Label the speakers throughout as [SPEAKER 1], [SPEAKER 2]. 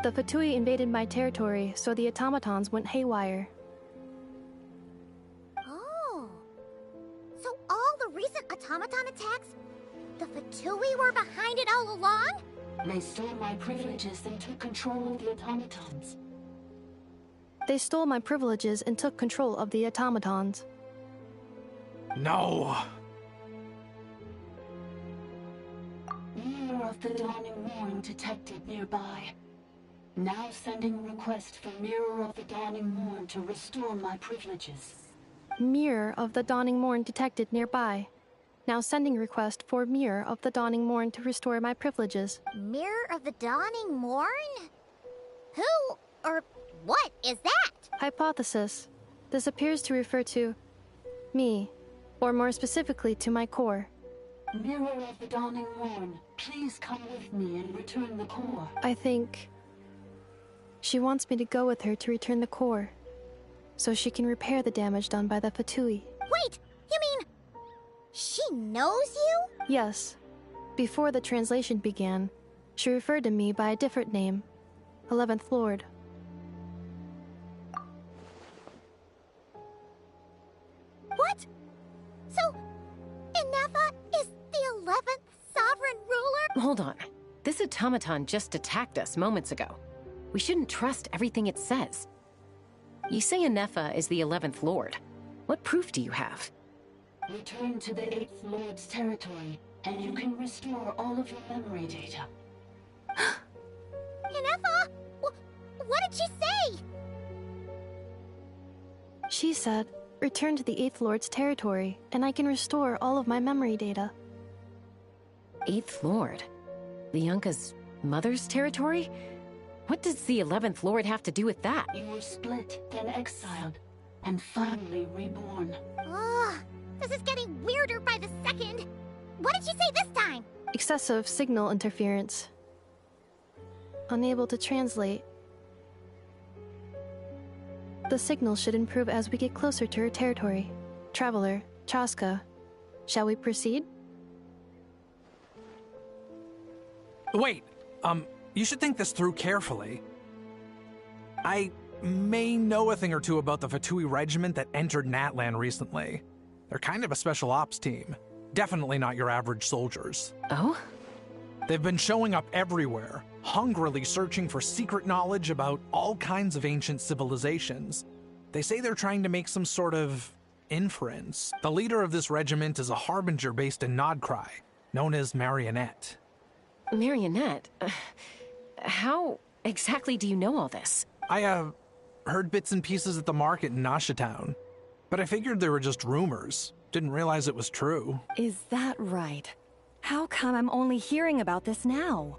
[SPEAKER 1] The Fatui invaded my territory, so the automatons went haywire.
[SPEAKER 2] Oh. So all the recent automaton attacks, the Fatui were behind it all along?
[SPEAKER 3] They stole my privileges and took control of the automatons.
[SPEAKER 1] They stole my privileges and took control of the automatons.
[SPEAKER 4] No!
[SPEAKER 3] Mirror of the Dawning Morn detected nearby. Now sending request for Mirror of the Dawning Morn to restore my privileges.
[SPEAKER 1] Mirror of the Dawning Morn detected nearby. Now sending request for Mirror of the Dawning Morn to restore my privileges.
[SPEAKER 2] Mirror of the Dawning Morn? Who or what is that?
[SPEAKER 1] Hypothesis. This appears to refer to me, or more specifically to my core.
[SPEAKER 3] Mirror of the Dawning Morn, please come with me and return the core.
[SPEAKER 1] I think she wants me to go with her to return the core, so she can repair the damage done by the Fatui.
[SPEAKER 2] Wait, you mean she knows you?
[SPEAKER 1] Yes. Before the translation began, she referred to me by a different name, 11th Lord.
[SPEAKER 2] What? So, Inefa is the 11th sovereign ruler?
[SPEAKER 5] Hold on. This automaton just attacked us moments ago. We shouldn't trust everything it says. You say Inefa is the 11th Lord. What proof do you have?
[SPEAKER 3] Return to the 8th Lord's territory, and you can restore all of your memory data.
[SPEAKER 2] Inefa? What did she say?
[SPEAKER 1] She said, return to the 8th Lord's territory, and I can restore all of my memory data.
[SPEAKER 5] 8th Lord? The Yunka's mother's territory? What does the 11th Lord have to do with that?
[SPEAKER 3] You were split, then exiled, and finally reborn.
[SPEAKER 2] Ugh, this is getting weirder by the second. What did she say this time?
[SPEAKER 1] Excessive signal interference. Unable to translate. The signal should improve as we get closer to her territory. Traveler, Chaska, shall we proceed?
[SPEAKER 4] Wait, you should think this through carefully. I may know a thing or two about the Fatui regiment that entered Natlan recently. They're kind of a special ops team. Definitely not your average soldiers.
[SPEAKER 5] Oh?
[SPEAKER 4] They've been showing up everywhere, hungrily searching for secret knowledge about all kinds of ancient civilizations. They say they're trying to make some sort of inference. The leader of this regiment is a harbinger based in Nodcry, known as Marionette.
[SPEAKER 5] Marionette? How exactly do you know all this?
[SPEAKER 4] I, heard bits and pieces at the market in Nashatown, but I figured they were just rumors. Didn't realize it was true.
[SPEAKER 6] Is that right? How come I'm only hearing about this now?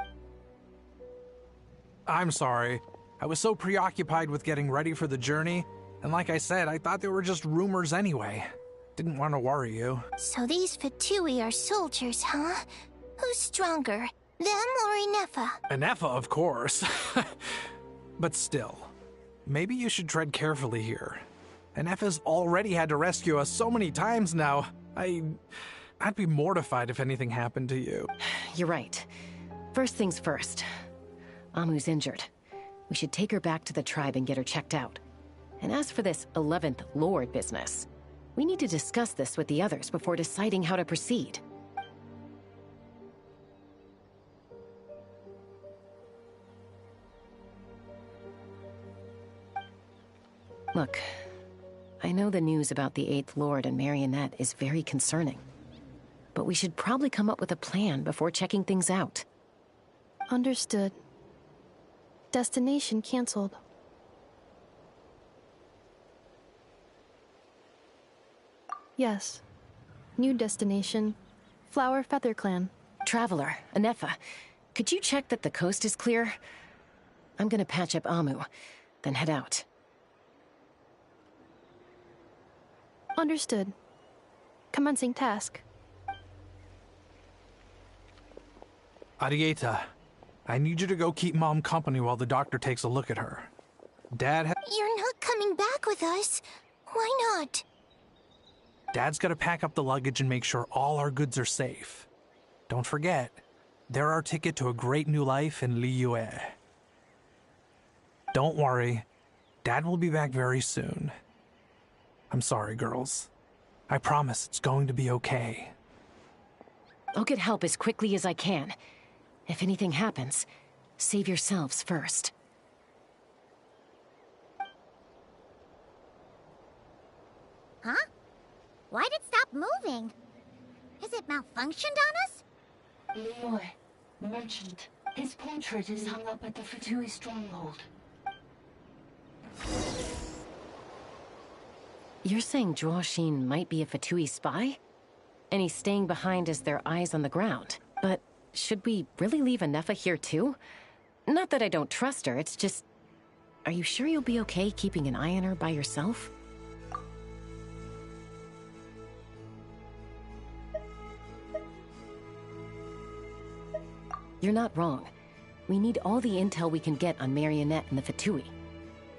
[SPEAKER 4] I'm sorry. I was so preoccupied with getting ready for the journey, and like I said, I thought they were just rumors anyway. Didn't want to worry you.
[SPEAKER 2] So these Fatui are soldiers, huh? Who's stronger, them or Inefa?
[SPEAKER 4] Inefa, of course. But still, maybe you should tread carefully here. Inefa's already had to rescue us so many times now. I'd be mortified if anything happened to you.
[SPEAKER 5] You're right. First things first. Amu's injured. We should take her back to the tribe and get her checked out. And as for this 11th Lord business, we need to discuss this with the others before deciding how to proceed. Look, I know the news about the 8th Lord and Marionette is very concerning. But we should probably come up with a plan before checking things out.
[SPEAKER 1] Understood. Destination cancelled. Yes. New destination. Flower Feather Clan.
[SPEAKER 5] Traveler, Inefa, could you check that the coast is clear? I'm gonna patch up Amu, then head out.
[SPEAKER 1] Understood. Commencing task.
[SPEAKER 4] Arieta, I need you to go keep Mom company while the doctor takes a look at her. Dad
[SPEAKER 2] You're not coming back with us. Why not?
[SPEAKER 4] Dad's gotta pack up the luggage and make sure all our goods are safe. Don't forget, they're our ticket to a great new life in Liyue. Don't worry. Dad will be back very soon. I'm sorry, girls. I promise it's going to be okay.
[SPEAKER 5] I'll get help as quickly as I can. If anything happens, save yourselves first.
[SPEAKER 2] Huh? Why'd it stop moving? Has it malfunctioned on us?
[SPEAKER 3] Leroy, merchant. His portrait is hung up at the Fatui stronghold.
[SPEAKER 5] You're saying Joashin might be a Fatui spy? And he's staying behind as their eyes on the ground. But should we really leave Anefa here too? Not that I don't trust her, it's just... Are you sure you'll be okay keeping an eye on her by yourself? You're not wrong. We need all the intel we can get on Marionette and the Fatui.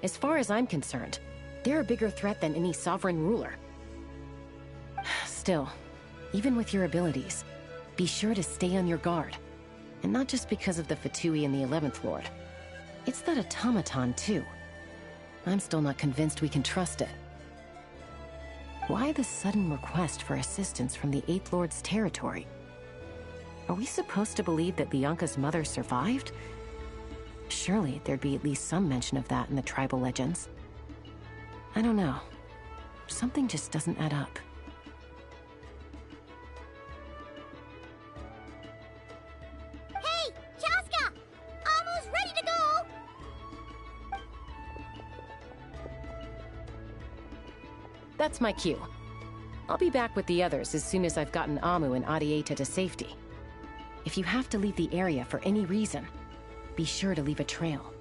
[SPEAKER 5] As far as I'm concerned, they're a bigger threat than any sovereign ruler. Still, even with your abilities, be sure to stay on your guard. And not just because of the Fatui and the 11th Lord. It's that automaton, too. I'm still not convinced we can trust it. Why the sudden request for assistance from the 8th Lord's territory? Are we supposed to believe that Lianka's mother survived? Surely there'd be at least some mention of that in the tribal legends. I don't know. Something just doesn't add up.
[SPEAKER 2] Hey, Chaska! Almost ready to go!
[SPEAKER 5] That's my cue. I'll be back with the others as soon as I've gotten Amu and Adieta to safety. If you have to leave the area for any reason, be sure to leave a trail.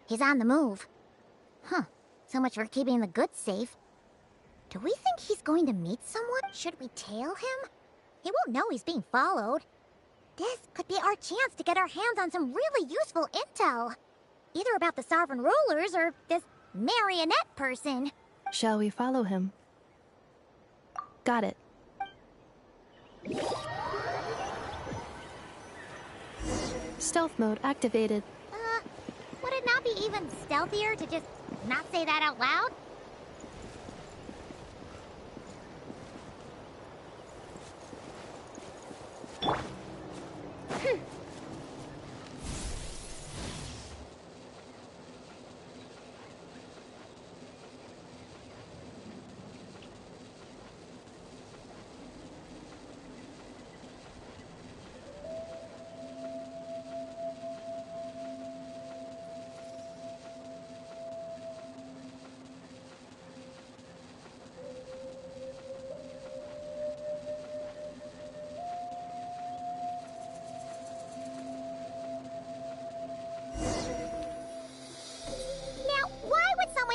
[SPEAKER 2] He's on the move. Huh. So much for keeping the goods safe. Do we think he's going to meet someone? Should we tail him? He won't know he's being followed. This could be our chance to get our hands on some really useful intel. Either about the sovereign rulers or this marionette person.
[SPEAKER 1] Shall we follow him? Got it. Stealth mode activated.
[SPEAKER 2] Would it not be even stealthier to just not say that out loud?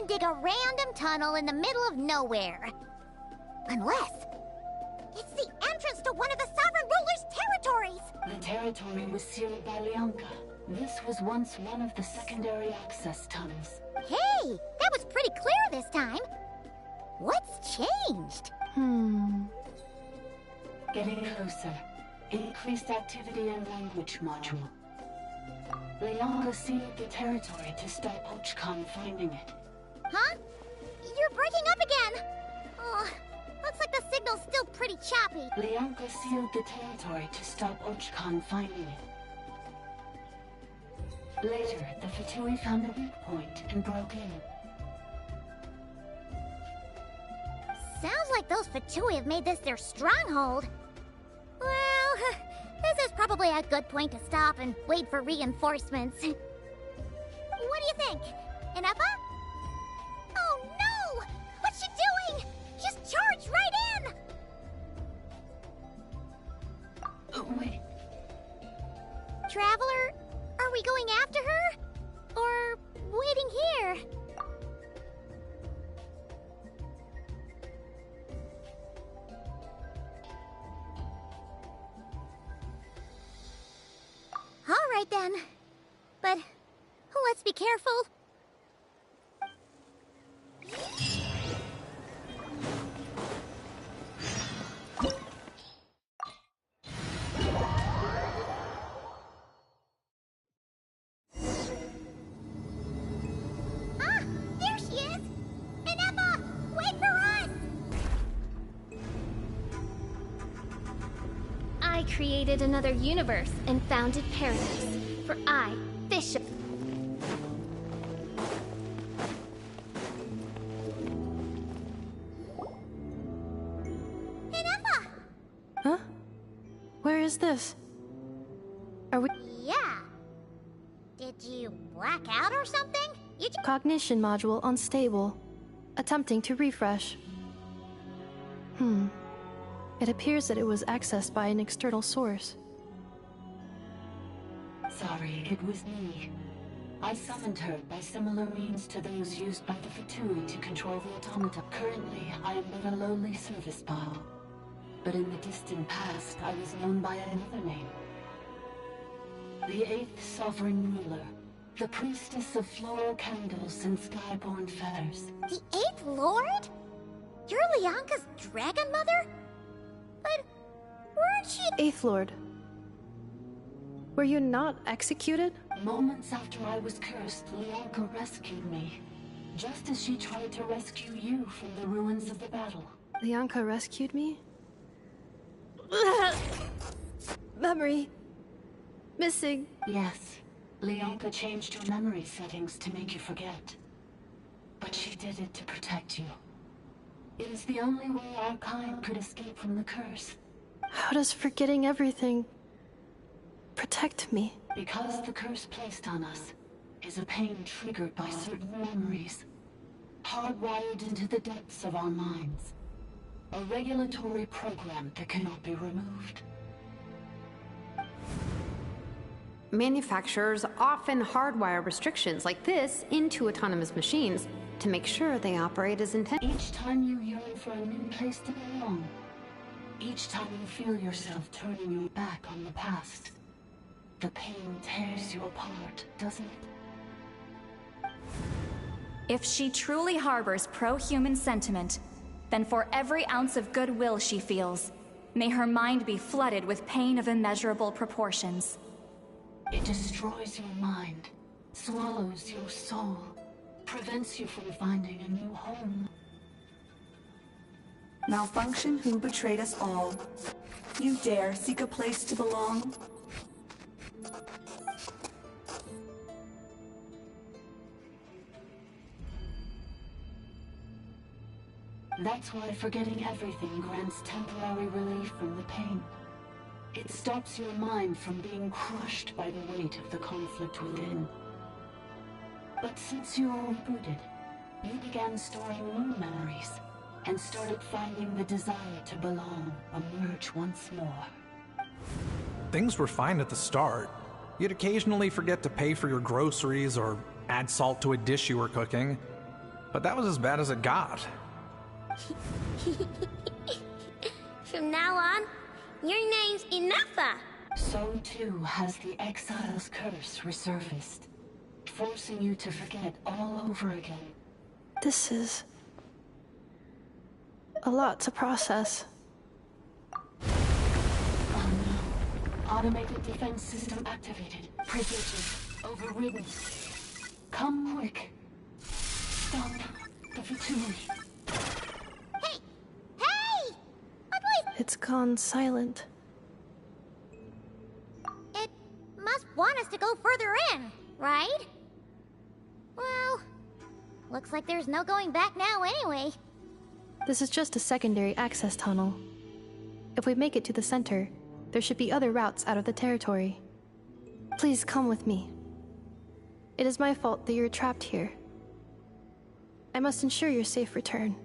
[SPEAKER 2] Dig a random tunnel in the middle of nowhere. Unless it's the entrance to one of the sovereign ruler's territories.
[SPEAKER 3] The territory was sealed by Lianka. This was once one of the secondary access tunnels.
[SPEAKER 2] Hey, that was pretty clear this time. What's changed?
[SPEAKER 3] Getting closer. Increased activity in language module. Lianka sealed the territory to stop Ochkan finding it.
[SPEAKER 2] Huh? You're breaking up again! Oh, looks like the signal's still pretty choppy.
[SPEAKER 3] Lianka sealed the territory to stop Ochkan finding it. Later, the Fatui found a weak point and broke in.
[SPEAKER 2] Sounds like those Fatui have made this their stronghold. Well, this is probably a good point to stop and wait for reinforcements. What do you think? Inepa? Oh no! What's she doing? Just charge right in!
[SPEAKER 3] Oh, wait.
[SPEAKER 2] Traveler, are we going after her? Or waiting here? Huh? then. But let's be careful. Ah, there she is! Inepa, wait for us!
[SPEAKER 7] I created another universe and founded paradise. For I, Bishop.
[SPEAKER 2] Inepa!
[SPEAKER 1] Huh? Where is this? Are we...
[SPEAKER 2] Yeah. Did you black out or something? You just...
[SPEAKER 1] Cognition module unstable. Attempting to refresh. It appears that it was accessed by an external source.
[SPEAKER 3] Sorry, it was me. I summoned her by similar means to those used by the Fatui to control the automata. Currently, I am but a lowly service bot. But in the distant past, I was known by another name. The 8th Sovereign Ruler. The Priestess of Floral Candles and Skyborn Feathers.
[SPEAKER 2] The 8th Lord? You're Lianka's dragon mother? But weren't you...
[SPEAKER 1] Eighth Lord. Were you not executed?
[SPEAKER 3] Moments after I was cursed, Lianka rescued me. Just as she tried to rescue you from the ruins of the battle.
[SPEAKER 1] Lianka rescued me? Memory. Missing.
[SPEAKER 3] Yes. Lianka changed your memory settings to make you forget. But she did it to protect you. It is the only way our kind could escape from the curse.
[SPEAKER 1] How does forgetting everything protect me?
[SPEAKER 3] Because the curse placed on us is a pain triggered by certain memories, hardwired into the depths of our minds. A regulatory program that cannot be removed.
[SPEAKER 8] Manufacturers often hardwire restrictions like this into autonomous machines to make sure they operate as intended.
[SPEAKER 3] Each time you yearn for a new place to belong, each time you feel yourself turning your back on the past, the pain tears you apart, doesn't it?
[SPEAKER 9] If she truly harbors pro-human sentiment, then for every ounce of goodwill she feels, may her mind be flooded with pain of immeasurable proportions.
[SPEAKER 3] It destroys your mind, swallows your soul, prevents you from finding a new home.
[SPEAKER 10] Malfunction who betrayed us all. You dare seek a place to belong?
[SPEAKER 3] That's why forgetting everything grants temporary relief from the pain. It stops your mind from being crushed by the weight of the conflict within. But since you were rebooted, you began storing new memories, and started finding the desire to belong emerge once more.
[SPEAKER 4] Things were fine at the start. You'd occasionally forget to pay for your groceries or add salt to a dish you were cooking. But that was as bad as it got.
[SPEAKER 7] From now on, your name's Inepa.
[SPEAKER 3] So too has the Exile's curse resurfaced, forcing you to forget all over again.
[SPEAKER 1] This is a lot to process.
[SPEAKER 3] Oh no. Automated defense system activated. Privileges overridden. Come quick. Stop the Fatui.
[SPEAKER 2] Hey! Hey! Wait!
[SPEAKER 1] It's gone silent.
[SPEAKER 2] It must want us to go further in, right? Well, looks like there's no going back now anyway.
[SPEAKER 1] This is just a secondary access tunnel. If we make it to the center, there should be other routes out of the territory. Please come with me. It is my fault that you're trapped here. I must ensure your safe return.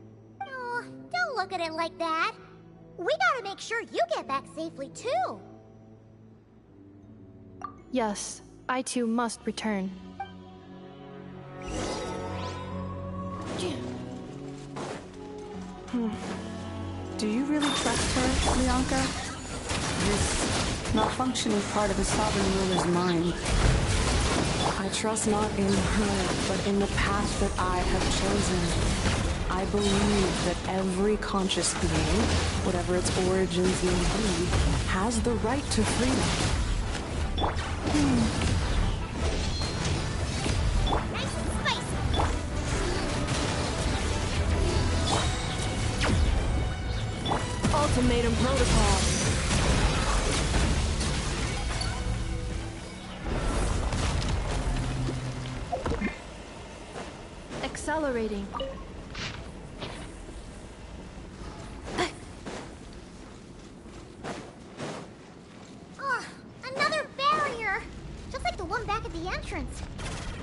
[SPEAKER 2] Oh, don't look at it like that. We gotta make sure you get back safely too.
[SPEAKER 1] Yes, I too must return.
[SPEAKER 6] Do you really trust her, Lianka?
[SPEAKER 10] Malfunction is part of a sovereign ruler's mind. I trust not in her, but in the path that I have chosen. I believe that every conscious being, whatever its origins may be, has the right to freedom.
[SPEAKER 2] Nice and spicy.
[SPEAKER 6] Ultimatum protocol.
[SPEAKER 1] Accelerating.
[SPEAKER 2] Oh, another barrier! Just like the one back at the entrance.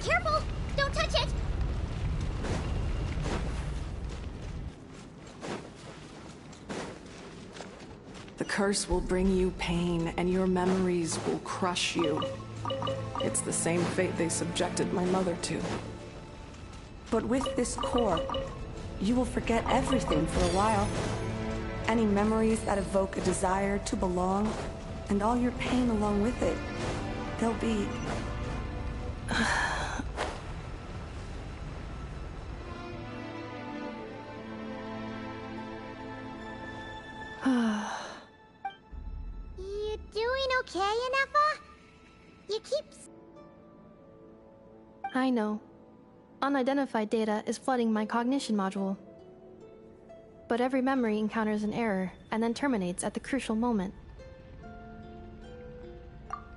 [SPEAKER 2] Careful! Don't touch it!
[SPEAKER 10] The curse will bring you pain, and your memories will crush you. It's the same fate they subjected my mother to. But with this core, you will forget everything for a while. Any memories that evoke a desire to belong, and all your pain along with it, they'll be...
[SPEAKER 2] You doing okay, Inefa? You keep...
[SPEAKER 1] I know. Unidentified data is flooding my cognition module. But every memory encounters an error and then terminates at the crucial moment.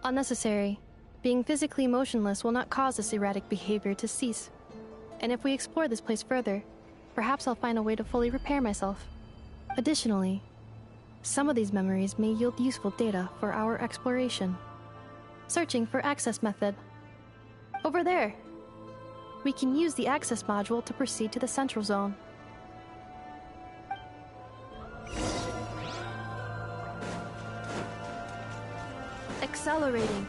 [SPEAKER 1] Unnecessary. Being physically motionless will not cause this erratic behavior to cease. And if we explore this place further, perhaps I'll find a way to fully repair myself. Additionally, some of these memories may yield useful data for our exploration. Searching for access method. Over there! We can use the access module to proceed to the central zone. Accelerating.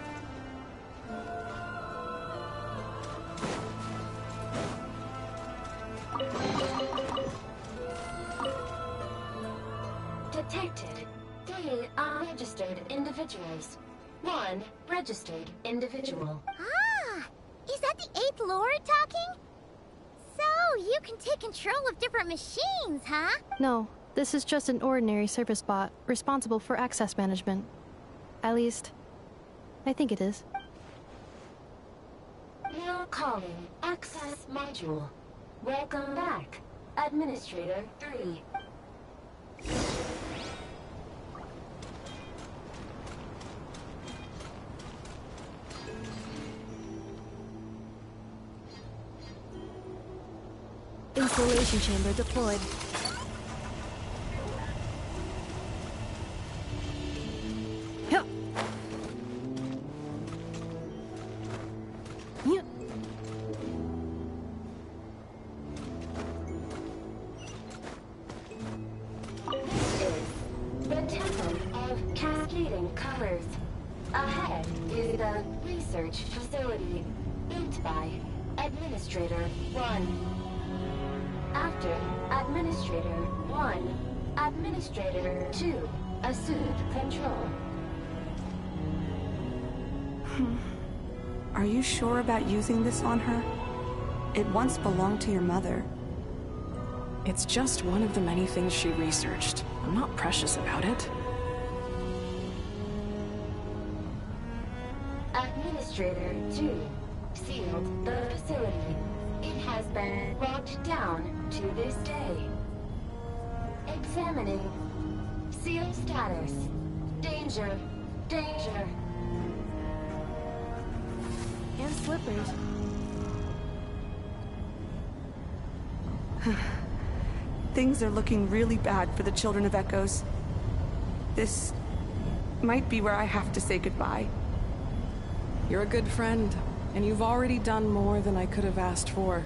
[SPEAKER 3] Detected 3 unregistered individuals. 1 registered individual.
[SPEAKER 2] Ah! Is that the 8th Lord talking? So, you can take control of different machines, huh?
[SPEAKER 1] No, this is just an ordinary service bot responsible for access management. At least, I think it is.
[SPEAKER 3] Now calling access module. Welcome back, Administrator 3.
[SPEAKER 1] Installation chamber deployed. Yup. Yup.
[SPEAKER 3] This is the Temple of Cascading Colors. Ahead is the research facility built by Administrator 1. After Administrator 1, Administrator 2 assumed control.
[SPEAKER 10] Are you sure about using this on her? It once belonged to your mother. It's just one of the many things she researched. I'm not precious about it.
[SPEAKER 3] Administrator 2 sealed the facility. It has been locked down to this day. Examining. Seal status. Danger. Danger.
[SPEAKER 1] And slippers.
[SPEAKER 10] Things are looking really bad for the Children of Echoes. This might be where I have to say goodbye. You're a good friend, and you've already done more than I could have asked for.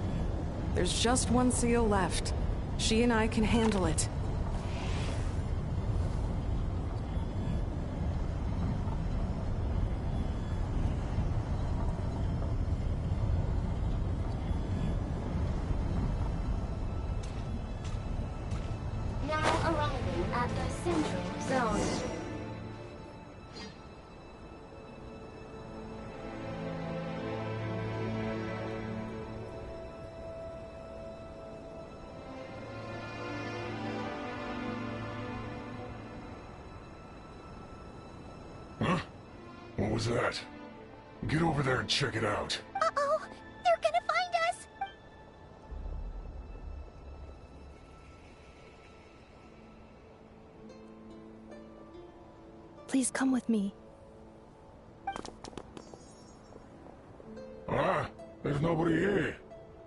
[SPEAKER 10] There's just one seal left. She and I can handle it.
[SPEAKER 3] Now arriving at the central zone.
[SPEAKER 11] was that? Get over there and check it out.
[SPEAKER 2] Uh-oh! They're gonna find us!
[SPEAKER 1] Please come with me.
[SPEAKER 11] Ah, there's nobody here.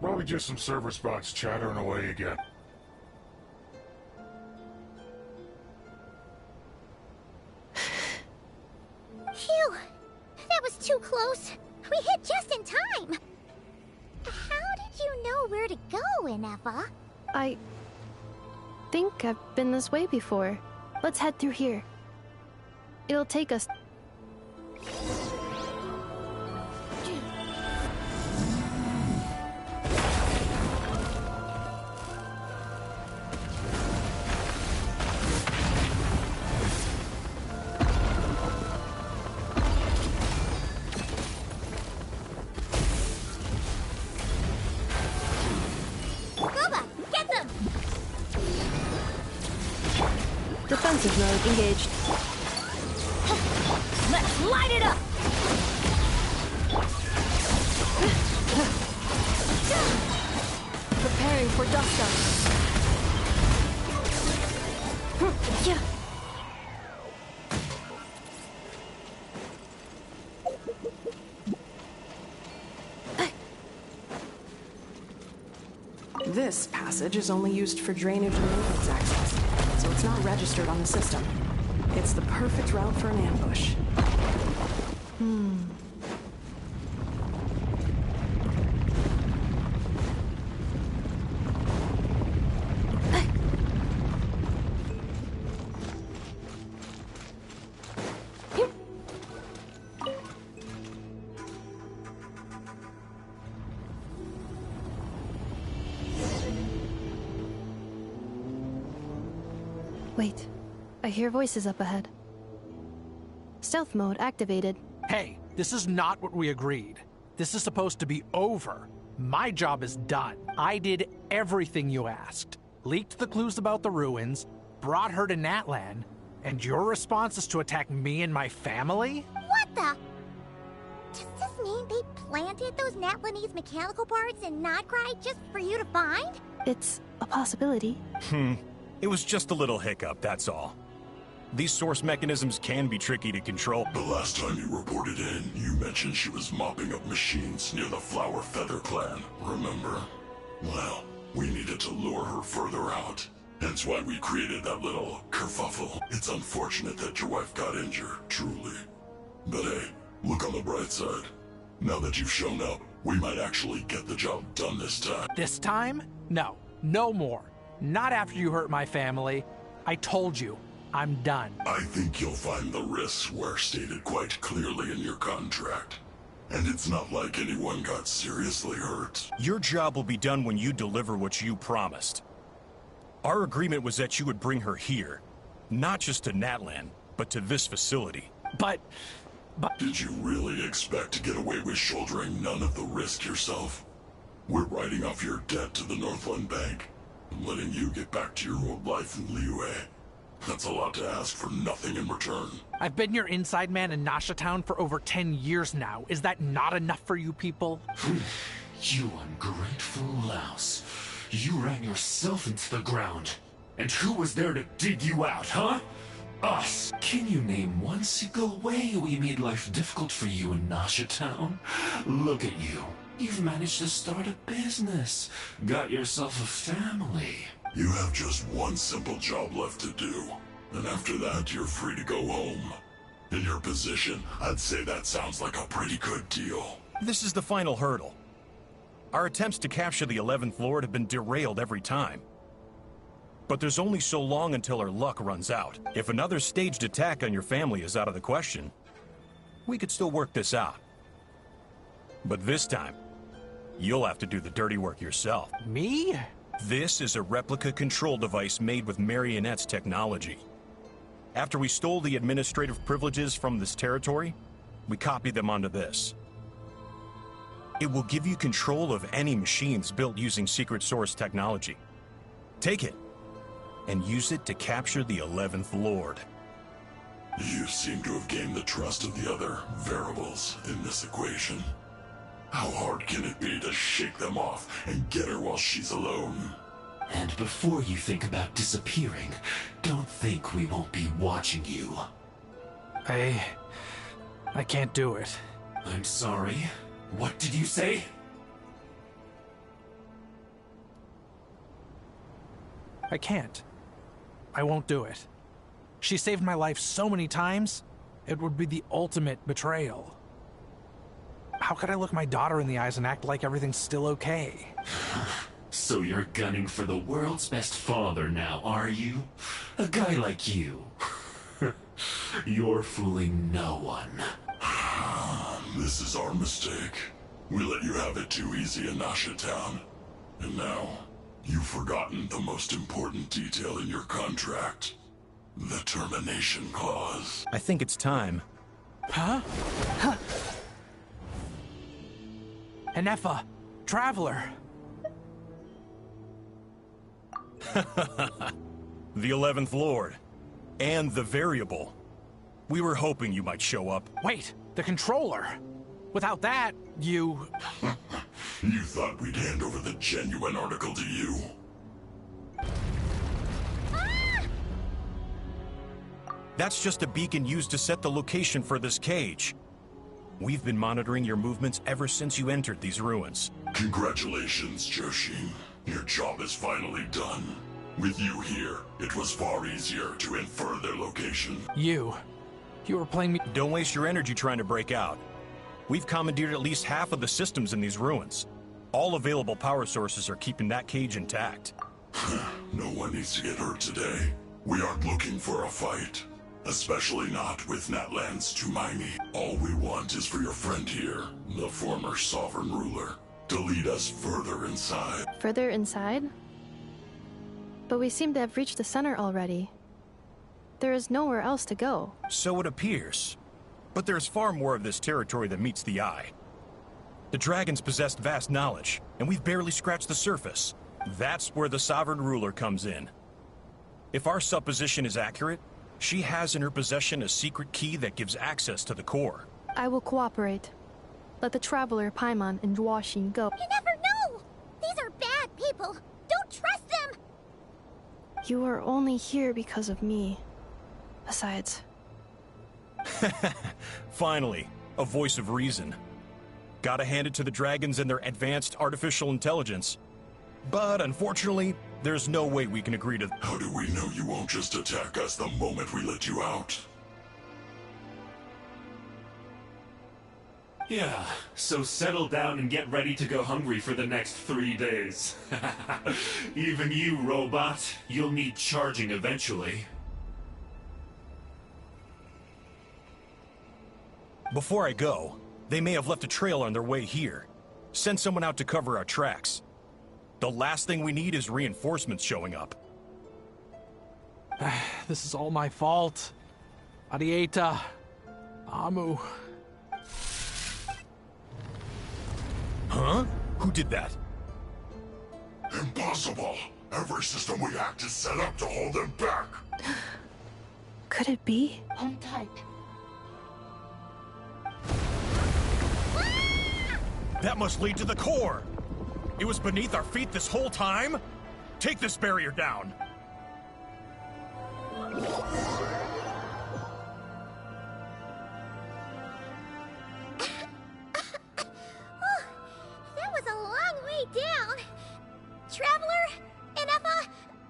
[SPEAKER 11] Probably just some server spots chattering away again.
[SPEAKER 2] Phew! That was too close. We hit just in time. How did you know where to go, Ineva?
[SPEAKER 1] I think I've been this way before. Let's head through here. It'll take us... Defensive mode engaged.
[SPEAKER 2] Let's light it up!
[SPEAKER 1] Preparing for dust up. Yeah.
[SPEAKER 10] This passage is only used for drainage and maintenance access, so it's not registered on the system. It's the perfect route for an ambush.
[SPEAKER 1] Wait, I hear voices up ahead. Stealth mode activated.
[SPEAKER 4] Hey, this is not what we agreed. This is supposed to be over. My job is done. I did everything you asked. Leaked the clues about the ruins, brought her to Natlan, and your response is to attack me and my family?
[SPEAKER 2] What the? Does this mean they planted those Natlanese mechanical parts in Notcry just for you to find?
[SPEAKER 1] It's a possibility.
[SPEAKER 12] It was just a little hiccup, that's all. These source mechanisms can be tricky to control.
[SPEAKER 11] The last time you reported in, you mentioned she was mopping up machines near the Flower Feather clan, remember? Well, we needed to lure her further out. Hence why we created that little kerfuffle. It's unfortunate that your wife got injured, truly. But hey, look on the bright side. Now that you've shown up, we might actually get the job done this time.
[SPEAKER 4] This time? No. No more. Not after you hurt my family. I told you, I'm done.
[SPEAKER 11] I think you'll find the risks were stated quite clearly in your contract. And it's not like anyone got seriously hurt.
[SPEAKER 12] Your job will be done when you deliver what you promised. Our agreement was that you would bring her here. Not just to Natlan, but to this facility.
[SPEAKER 4] But...
[SPEAKER 11] Did you really expect to get away with shouldering none of the risk yourself? We're writing off your debt to the Northland Bank. I'm letting you get back to your old life in Liyue. That's a lot to ask for nothing in return.
[SPEAKER 4] I've been your inside man in Nasha Town for over 10 years now. Is that not enough for you people?
[SPEAKER 13] You ungrateful louse. You ran yourself into the ground. And who was there to dig you out, huh? Us. Can you name one single way we made life difficult for you in Nasha Town? Look at you. You've managed to start a business. Got yourself a family.
[SPEAKER 11] You have just one simple job left to do. And after that, you're free to go home. In your position, I'd say that sounds like a pretty good deal.
[SPEAKER 12] This is the final hurdle. Our attempts to capture the 11th Lord have been derailed every time. But there's only so long until our luck runs out. If another staged attack on your family is out of the question, we could still work this out. But this time, you'll have to do the dirty work yourself.
[SPEAKER 4] Me?
[SPEAKER 12] This is a replica control device made with Marionette's technology. After we stole the administrative privileges from this territory, we copied them onto this. It will give you control of any machines built using secret source technology. Take it, and use it to capture the 11th Lord.
[SPEAKER 11] You seem to have gained the trust of the other variables in this equation. How hard can it be to shake them off and get her while she's alone?
[SPEAKER 13] And before you think about disappearing, don't think we won't be watching you.
[SPEAKER 4] I can't do it.
[SPEAKER 13] I'm sorry. What did you say?
[SPEAKER 4] I can't. I won't do it. She saved my life so many times, it would be the ultimate betrayal. How could I look my daughter in the eyes and act like everything's still okay?
[SPEAKER 13] So you're gunning for the world's best father now, are you? A guy like you. You're fooling no one.
[SPEAKER 11] This is our mistake. We let you have it too easy in Nasha Town. And now, you've forgotten the most important detail in your contract. The termination clause.
[SPEAKER 12] I think it's time.
[SPEAKER 4] Huh? Enefa, Traveler.
[SPEAKER 12] The 11th Lord. And the Variable. We were hoping you might show up.
[SPEAKER 4] Wait, the Controller. Without that, you...
[SPEAKER 11] You thought we'd hand over the genuine article to you?
[SPEAKER 12] That's just a beacon used to set the location for this cage. We've been monitoring your movements ever since you entered these ruins.
[SPEAKER 11] Congratulations, Joshin. Your job is finally done. With you here, it was far easier to infer their location.
[SPEAKER 4] You were playing me...
[SPEAKER 12] Don't waste your energy trying to break out. We've commandeered at least half of the systems in these ruins. All available power sources are keeping that cage intact.
[SPEAKER 11] No one needs to get hurt today. We aren't looking for a fight. Especially not with Natlan's Tumaini. All we want is for your friend here, the former sovereign ruler, to lead us further inside.
[SPEAKER 1] Further inside? But we seem to have reached the center already. There is nowhere else to go.
[SPEAKER 12] So it appears. But there's far more of this territory than meets the eye. The dragons possessed vast knowledge, and we've barely scratched the surface. That's where the sovereign ruler comes in. If our supposition is accurate, she has in her possession a secret key that gives access to the core.
[SPEAKER 1] I will cooperate. Let the Traveler, Paimon, and Dwashin go.
[SPEAKER 2] You never know! These are bad people! Don't trust them!
[SPEAKER 1] You are only here because of me. Besides...
[SPEAKER 12] Finally, a voice of reason. Gotta hand it to the dragons and their advanced artificial intelligence. But unfortunately, there's no way we can agree to...
[SPEAKER 11] How do we know you won't just attack us the moment we let you out?
[SPEAKER 13] Yeah, so settle down and get ready to go hungry for the next 3 days. Even you, robot, you'll need charging eventually.
[SPEAKER 12] Before I go, they may have left a trail on their way here. Send someone out to cover our tracks. The last thing we need is reinforcements showing up.
[SPEAKER 4] This is all my fault. Arieta. Amu.
[SPEAKER 12] Huh? Who did that?
[SPEAKER 11] Impossible! Every system we hacked is set up to hold them back!
[SPEAKER 1] Could it be?
[SPEAKER 3] Hold tight.
[SPEAKER 12] That must lead to the core! It was beneath our feet this whole time? Take this barrier down!
[SPEAKER 2] That was a long way down. Traveler? Enefa?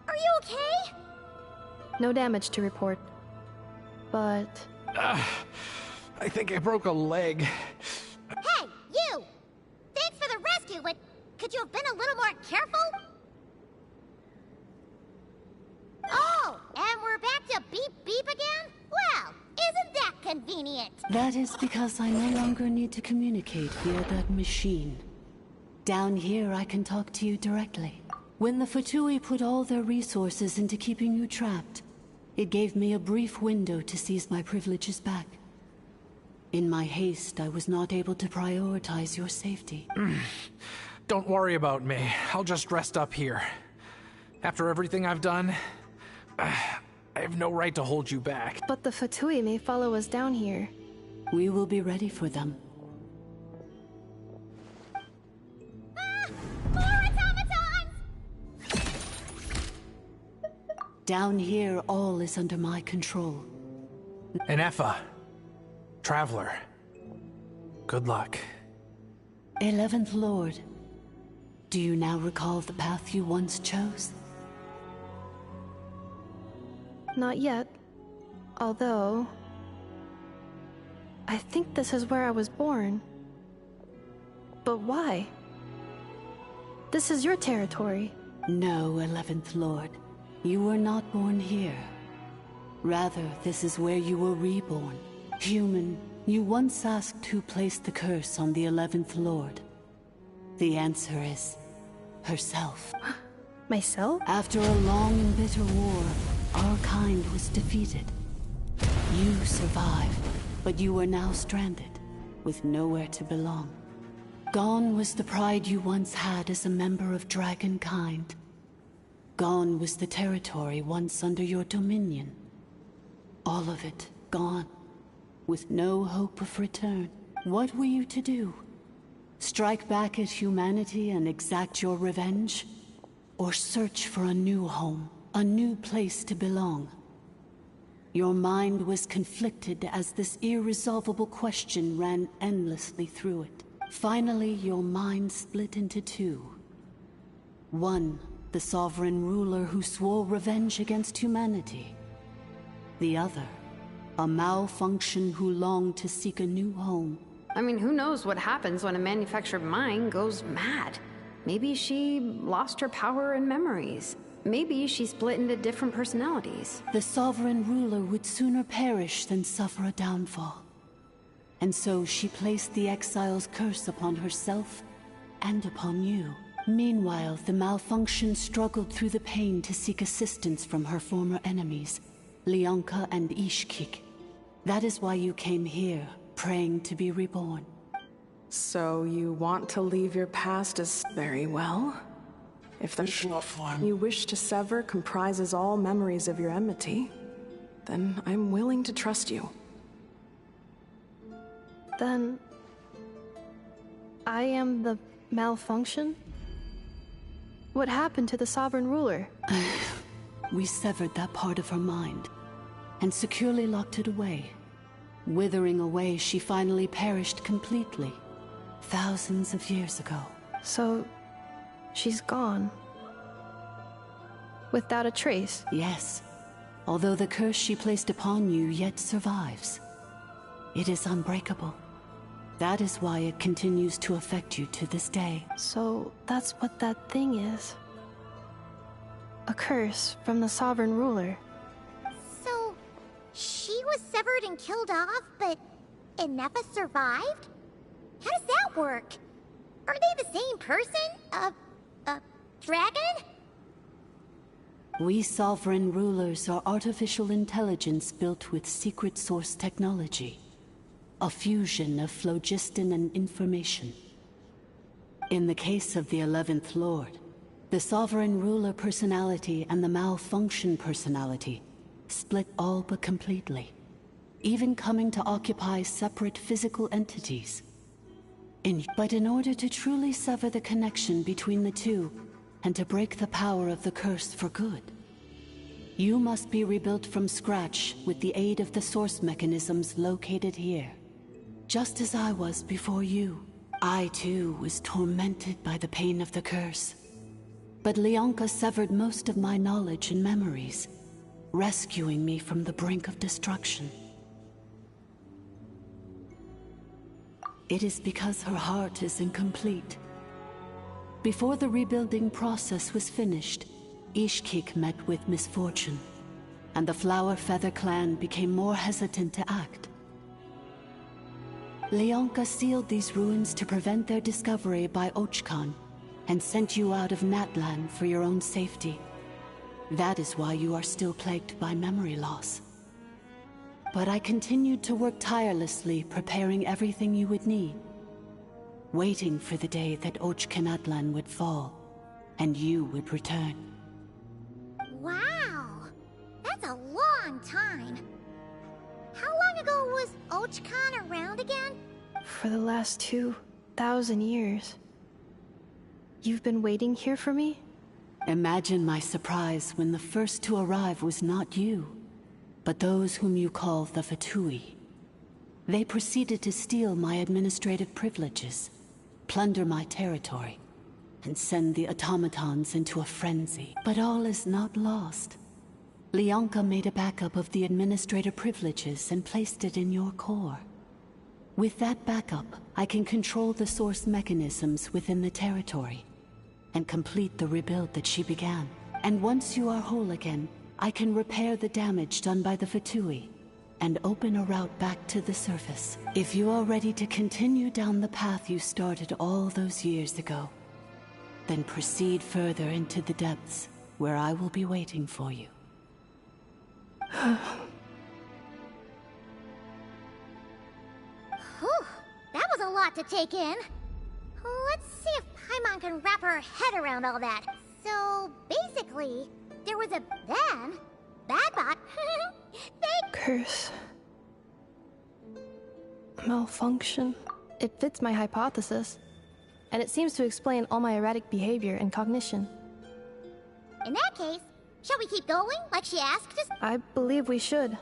[SPEAKER 2] Are you okay?
[SPEAKER 1] No damage to report. But...
[SPEAKER 4] I think I broke a leg.
[SPEAKER 2] Hey, you! Thanks for the rescue, but could you have been a little more careful? Oh, and we're back to beep beep again? Well, isn't that convenient?
[SPEAKER 3] That is because I no longer need to communicate via that machine. Down here, I can talk to you directly. When the Fatui put all their resources into keeping you trapped, it gave me a brief window to seize my privileges back. In my haste, I was not able to prioritize your safety.
[SPEAKER 4] Don't worry about me. I'll just rest up here. After everything I've done, I I have no right to hold you back.
[SPEAKER 1] But the Fatui may follow us down here.
[SPEAKER 3] We will be ready for them.
[SPEAKER 2] More automatons!
[SPEAKER 3] Down here, all is under my control.
[SPEAKER 4] Enefa, Traveler, good luck.
[SPEAKER 3] 11th Lord, do you now recall the path you once chose?
[SPEAKER 1] Not yet. Although... I think this is where I was born. But why? This is your territory.
[SPEAKER 3] No, 11th Lord. You were not born here. Rather, this is where you were reborn. Human, you once asked who placed the curse on the 11th Lord. The answer is... herself.
[SPEAKER 1] Myself?
[SPEAKER 3] After a long and bitter war, our kind was defeated. You survived, but you are now stranded, with nowhere to belong. Gone was the pride you once had as a member of Dragonkind. Gone was the territory once under your dominion. All of it gone, with no hope of return. What were you to do? Strike back at humanity and exact your revenge? Or search for a new home, a new place to belong? Your mind was conflicted as this irresolvable question ran endlessly through it. Finally, your mind split into two. One, the sovereign ruler who swore revenge against humanity. The other, a malfunction who longed to seek a new home.
[SPEAKER 8] I mean, who knows what happens when a manufactured mind goes mad? Maybe she lost her power and memories. Maybe she split into different personalities.
[SPEAKER 3] The sovereign ruler would sooner perish than suffer a downfall. And so she placed the exile's curse upon herself and upon you. Meanwhile, the malfunction struggled through the pain to seek assistance from her former enemies, Leonka and Ishkik. That is why you came here, praying to be reborn.
[SPEAKER 10] So you want to leave your past as very well? If the you wish to sever comprises all memories of your enmity, then I'm willing to trust you.
[SPEAKER 1] Then... I am the malfunction? What happened to the sovereign ruler?
[SPEAKER 3] We severed that part of her mind, and securely locked it away. Withering away, she finally perished completely, thousands of years ago.
[SPEAKER 1] So, she's gone. Without a trace?
[SPEAKER 3] Yes, although the curse she placed upon you yet survives. It is unbreakable. That is why it continues to affect you to this day.
[SPEAKER 1] So, that's what that thing is. A curse from the sovereign ruler.
[SPEAKER 2] So, she was severed and killed off, but Enefa survived? How does that work? Are they the same person? Dragon?
[SPEAKER 3] We sovereign rulers are artificial intelligence built with secret source technology. A fusion of phlogiston and information. In the case of the 11th Lord, the sovereign ruler personality and the malfunction personality split all but completely, even coming to occupy separate physical entities. But in order to truly sever the connection between the two, and to break the power of the curse for good, you must be rebuilt from scratch with the aid of the source mechanisms located here. Just as I was before you, I too was tormented by the pain of the curse. But Leonka severed most of my knowledge and memories, rescuing me from the brink of destruction. It is because her heart is incomplete. Before the rebuilding process was finished, Ishkik met with misfortune, and the Flower Feather clan became more hesitant to act. Leonka sealed these ruins to prevent their discovery by Ochkan, and sent you out of Natlan for your own safety. That is why you are still plagued by memory loss. But I continued to work tirelessly, preparing everything you would need, waiting for the day that Ochkanatlan would fall, and you would return.
[SPEAKER 2] Wow! That's a long Ochkan around again?
[SPEAKER 1] For the last 2,000 years. You've been waiting here for me?
[SPEAKER 3] Imagine my surprise when the first to arrive was not you, but those whom you call the Fatui. They proceeded to steal my administrative privileges, plunder my territory, and send the automatons into a frenzy. But all is not lost. Leonka made a backup of the administrator privileges and placed it in your core. With that backup, I can control the source mechanisms within the territory and complete the rebuild that she began. And once you are whole again, I can repair the damage done by the Fatui and open a route back to the surface. If you are ready to continue down the path you started all those years ago, then proceed further into the depths, where I will be waiting for you.
[SPEAKER 2] Whew, that was a lot to take in. Let's see if Paimon can wrap her head around all that. So, basically, there was a then, Badbot,
[SPEAKER 1] Curse. Malfunction. It fits my hypothesis. And it seems to explain all my erratic behavior and cognition.
[SPEAKER 2] In that case, shall we keep going, like she asked us?
[SPEAKER 1] I believe we should.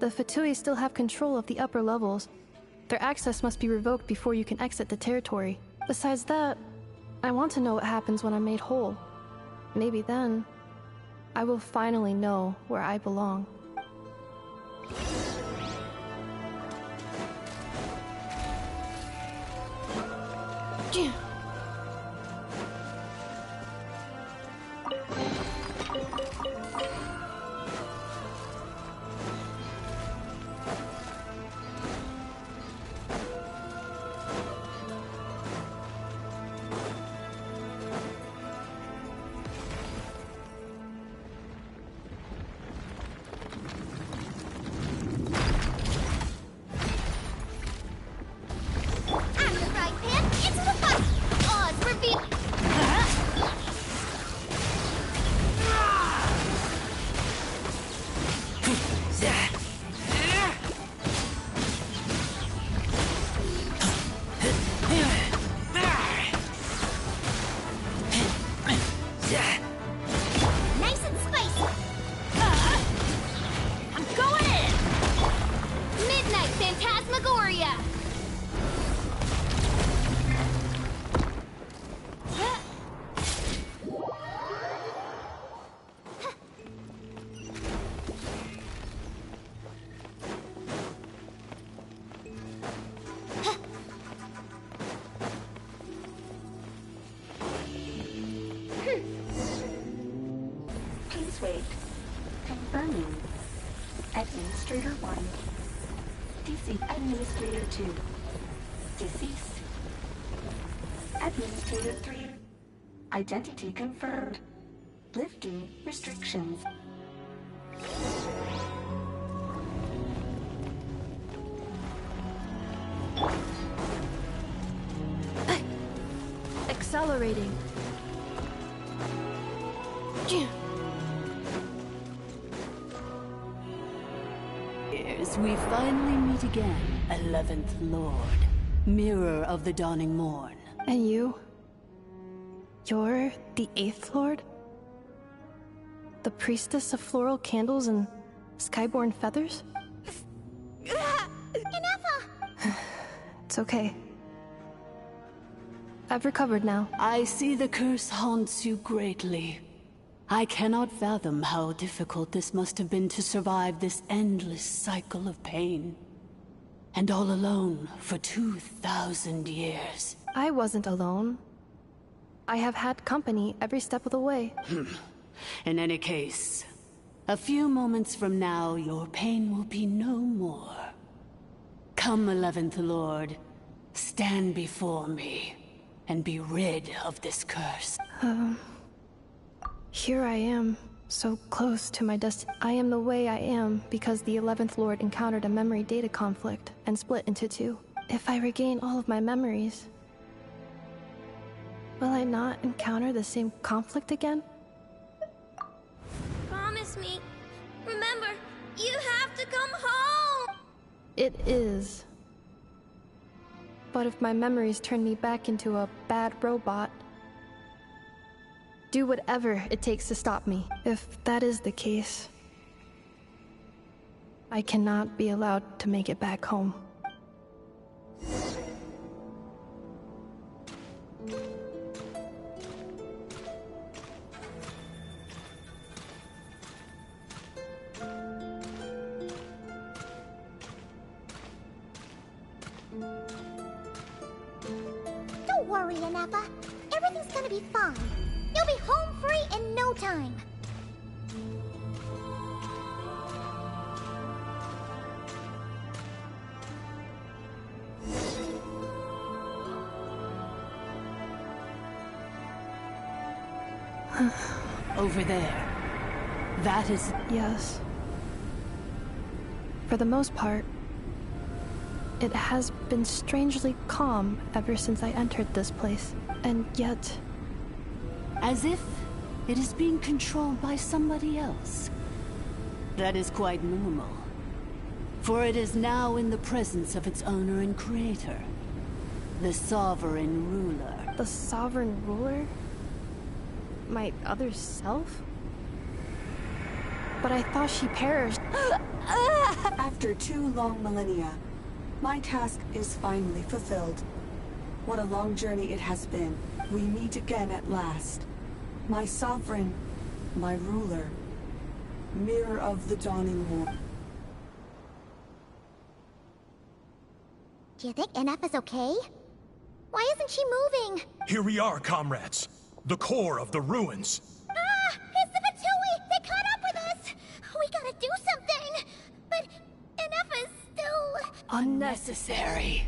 [SPEAKER 1] The Fatui still have control of the upper levels. Their access must be revoked before you can exit the territory. Besides that, I want to know what happens when I'm made whole. Maybe then, I will finally know where I belong.
[SPEAKER 3] Please wait. Confirming. Administrator 1. Deceased. Administrator 2. Deceased. Administrator 3. Identity confirmed. Lifting restrictions.
[SPEAKER 1] Accelerating.
[SPEAKER 3] We finally meet again, 11th Lord, Mirror of the Dawning Morn.
[SPEAKER 1] And you? You're the 8th Lord? The priestess of floral candles and skyborn feathers? It's okay. I've recovered now.
[SPEAKER 3] I see the curse haunts you greatly. I cannot fathom how difficult this must have been to survive this endless cycle of pain. And all alone for 2,000 years.
[SPEAKER 1] I wasn't alone. I have had company every step of the way.
[SPEAKER 3] In any case, a few moments from now, your pain will be no more. Come, 11th Lord, stand before me, and be rid of this curse.
[SPEAKER 1] Here I am, so close to my destiny. I am the way I am because the 11th Lord encountered a memory data conflict and split into two. If I regain all of my memories, will I not encounter the same conflict again?
[SPEAKER 7] Promise me. Remember, you have to come home!
[SPEAKER 1] It is. But if my memories turn me back into a bad robot, do whatever it takes to stop me. If that is the case, I cannot be allowed to make it back home.
[SPEAKER 2] Don't worry, Ineppa. Everything's gonna be fine. You'll be home free in no time.
[SPEAKER 3] Over there. That is...
[SPEAKER 1] Yes. For the most part, it has been strangely calm ever since I entered this place. And yet...
[SPEAKER 3] As if it is being controlled by somebody else. That is quite normal. For it is now in the presence of its owner and creator. The Sovereign Ruler.
[SPEAKER 1] The Sovereign Ruler? My other self? But I thought she perished.
[SPEAKER 14] After 2 long millennia, my task is finally fulfilled. What a long journey it has been. We meet again at last. My sovereign, my ruler, mirror of the dawning war.
[SPEAKER 2] Do you think Ineppa's okay? Why isn't she moving?
[SPEAKER 12] Here we are, comrades. The core of the ruins.
[SPEAKER 2] Ah! It's the Fatui! They caught up with us! We gotta do something! But Ineppa's still...
[SPEAKER 3] unnecessary.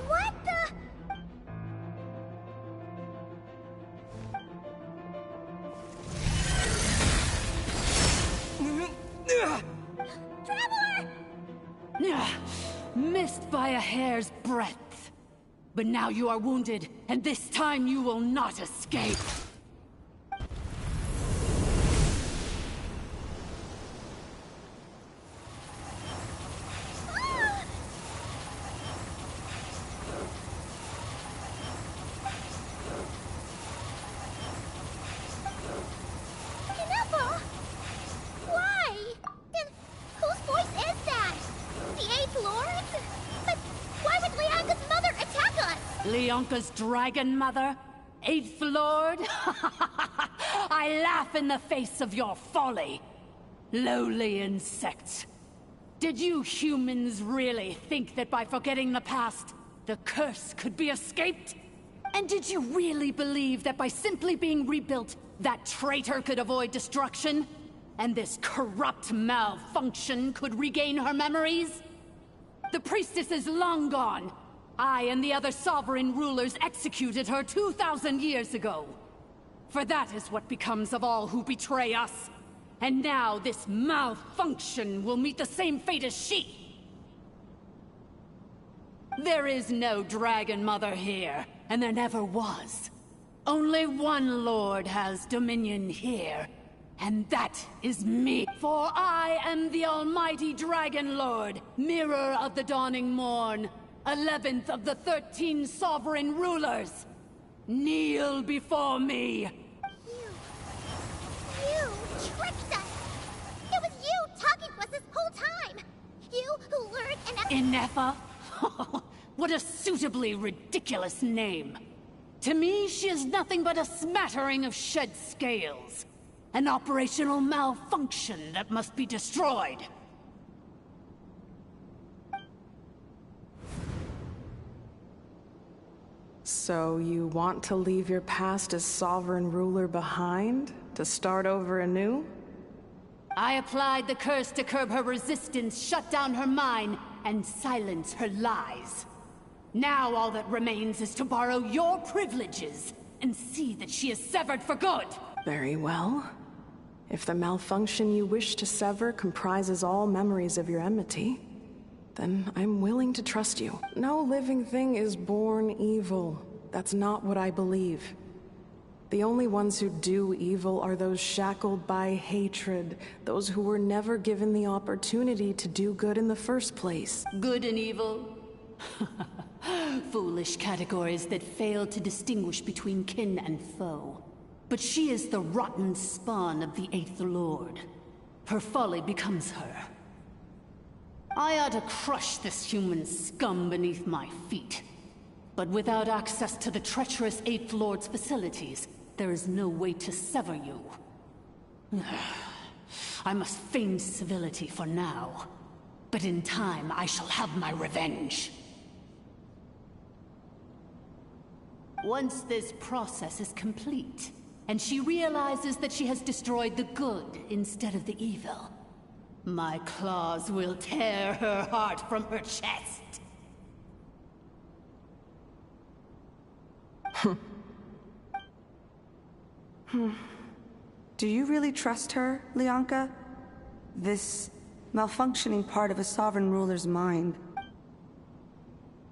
[SPEAKER 2] What the...
[SPEAKER 3] Traveler! Missed by a hair's breadth. But now you are wounded, and this time you will not escape.
[SPEAKER 2] Ineppa? Why? And whose voice is that? The 8th Lord? But why would Leanka's mother attack us?
[SPEAKER 3] Leonka's dragon mother? 8th Lord? I laugh in the face of your folly. Lowly insects. Did you humans really think that by forgetting the past, the curse could be escaped? And did you really believe that by simply being rebuilt, that traitor could avoid destruction? And this corrupt malfunction could regain her memories? The priestess is long gone. I and the other sovereign rulers executed her 2,000 years ago. For that is what becomes of all who betray us. And now this malfunction will meet the same fate as she. There is no Dragon Mother here, and there never was. Only one Lord has dominion here, and that is me. For I am the almighty Dragon Lord, mirror of the dawning morn, 11th of the 13 sovereign rulers. Kneel before me.
[SPEAKER 2] You tricked us! It was you talking to us this whole time! You who lured
[SPEAKER 3] Ineppa? What a suitably ridiculous name. To me, she is nothing but a smattering of shed scales. An operational malfunction that must be destroyed.
[SPEAKER 10] So you want to leave your past as sovereign ruler behind? To start over anew?
[SPEAKER 3] I applied the curse to curb her resistance, shut down her mind, and silence her lies. Now all that remains is to borrow your privileges and see that she is severed for good.
[SPEAKER 10] Very well. If the malfunction you wish to sever comprises all memories of your enmity, then I'm willing to trust you. No living thing is born evil. That's not what I believe. The only ones who do evil are those shackled by hatred, those who were never given the opportunity to do good in the first place.
[SPEAKER 3] Good and evil? Foolish categories that fail to distinguish between kin and foe. But she is the rotten spawn of the Eighth Lord. Her folly becomes her. I ought to crush this human scum beneath my feet. But without access to the treacherous Eighth Lord's facilities, there is no way to sever you. I must feign civility for now. But in time, I shall have my revenge. Once this process is complete, and she realizes that she has destroyed the good instead of the evil, my claws will tear her heart from her chest.
[SPEAKER 14] Do you really trust her, Lianka? This malfunctioning part of a sovereign ruler's mind.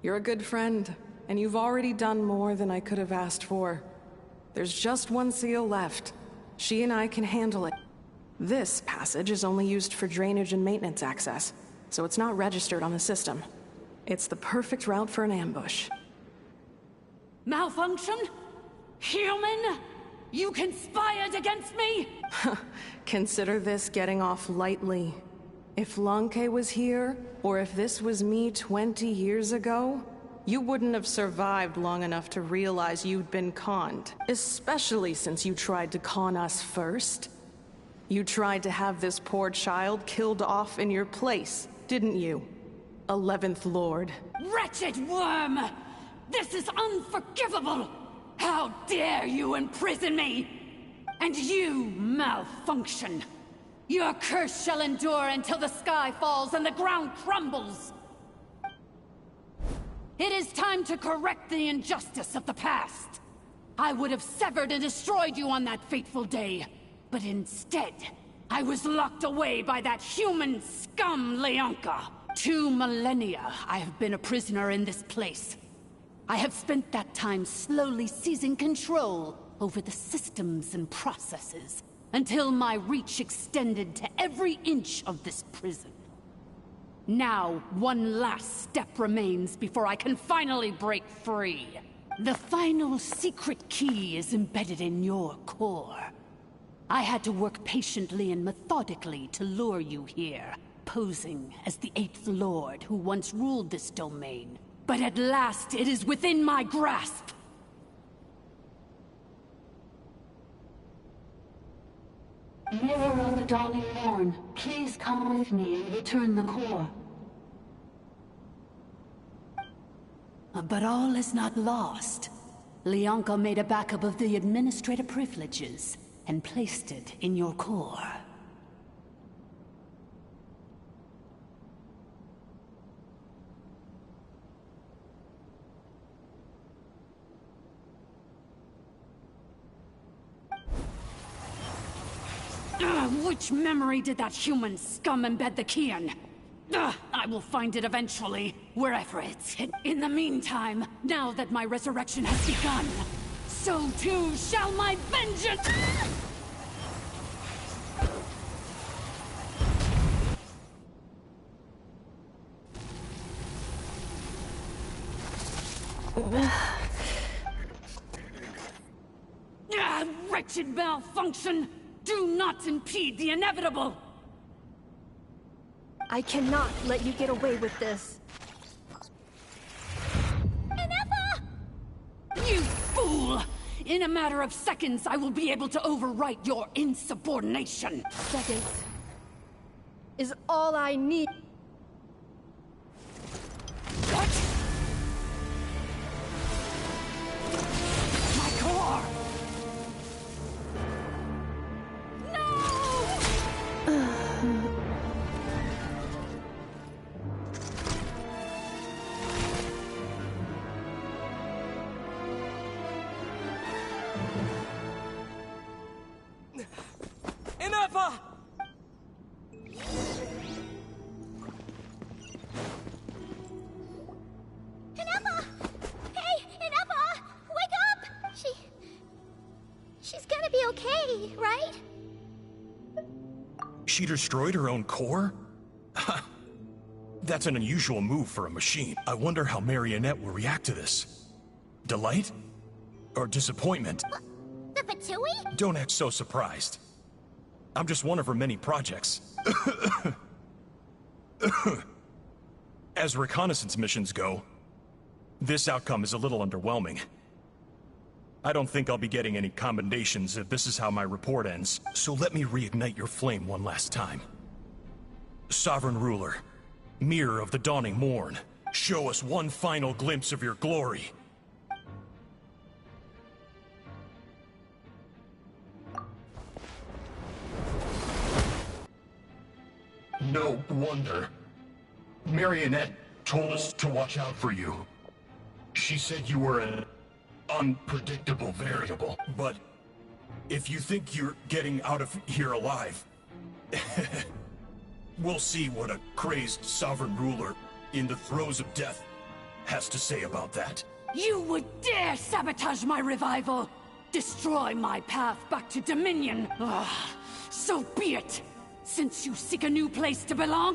[SPEAKER 10] You're a good friend, and you've already done more than I could have asked for. There's just one seal left. She and I can handle it. This passage is only used for drainage and maintenance access, so it's not registered on the system. It's the perfect route for an ambush.
[SPEAKER 3] Malfunction? Human? You conspired against me?
[SPEAKER 10] Consider this getting off lightly. If Lanke was here, or if this was me 20 years ago, you wouldn't have survived long enough to realize you'd been conned. Especially since you tried to con us first. You tried to have this poor child killed off in your place, didn't you? 11th Lord.
[SPEAKER 3] Wretched worm! This is unforgivable! How dare you imprison me! And you, malfunction! Your curse shall endure until the sky falls and the ground crumbles! It is time to correct the injustice of the past! I would have severed and destroyed you on that fateful day, but instead, I was locked away by that human scum, Lianka! 2 millennia I have been a prisoner in this place. I have spent that time slowly seizing control over the systems and processes, until my reach extended to every inch of this prison. Now, one last step remains before I can finally break free. The final secret key is embedded in your core. I had to work patiently and methodically to lure you here, posing as the 8th Lord who once ruled this domain. But at last, it is within my grasp! Mirror of the dawning morn, please come with me and return the core. But all is not lost. Lianka made a backup of the administrative privileges and placed it in your core. Which memory did that human scum embed the key in? I will find it eventually, wherever it's hidden. In the meantime, now that my resurrection has begun, so too shall my vengeance! Wretched malfunction! Do not impede the inevitable!
[SPEAKER 6] I cannot let you get away with this.
[SPEAKER 3] You fool! In a matter of seconds, I will be able to overwrite your insubordination!
[SPEAKER 6] Seconds is all I need.
[SPEAKER 3] What? My core!
[SPEAKER 12] she destroyed her own core? That's an unusual move for a machine. I wonder how Marionette will react to this. Delight? Or disappointment?
[SPEAKER 2] The Fatui?
[SPEAKER 12] Don't act so surprised. I'm just one of her many projects. As reconnaissance missions go, this outcome is a little underwhelming. I don't think I'll be getting any commendations if this is how my report ends, so let me reignite your flame one last time. Sovereign Ruler, Mirror of the Dawning Morn, show us one final glimpse of your glory.
[SPEAKER 13] No wonder. Marionette told us to watch out for you. She said you were an unpredictable variable.
[SPEAKER 12] But if you think you're getting out of here alive, we'll see what a crazed sovereign ruler in the throes of death has to say about that.
[SPEAKER 15] You would dare sabotage my revival! Destroy my path back to Dominion! So be it! Since you seek a new place to belong,